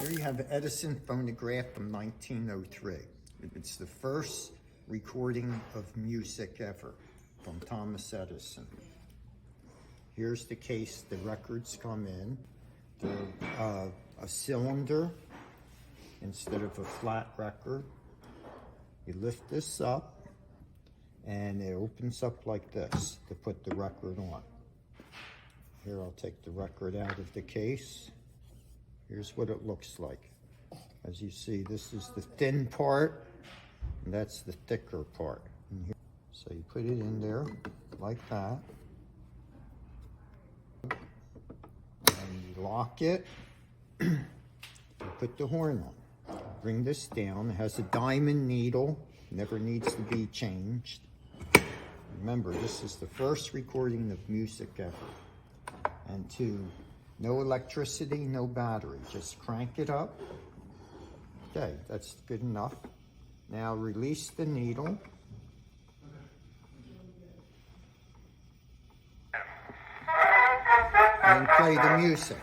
Here you have an Edison phonograph from 1903. It's the first recording of music ever from Thomas Edison. Here's the case the records come in. They're a cylinder instead of a flat record. You lift this up and it opens up like this to put the record on. Here, I'll take the record out of the case. Here's what it looks like. As you see, this is the thin part, and that's the thicker part. So you put it in there like that. And you lock it. You put the horn on. Bring this down. It has a diamond needle. Never needs to be changed. Remember, this is the first recording of music ever. And no electricity, no battery. Just crank it up. Okay, that's good enough. Now release the needle. And play the music.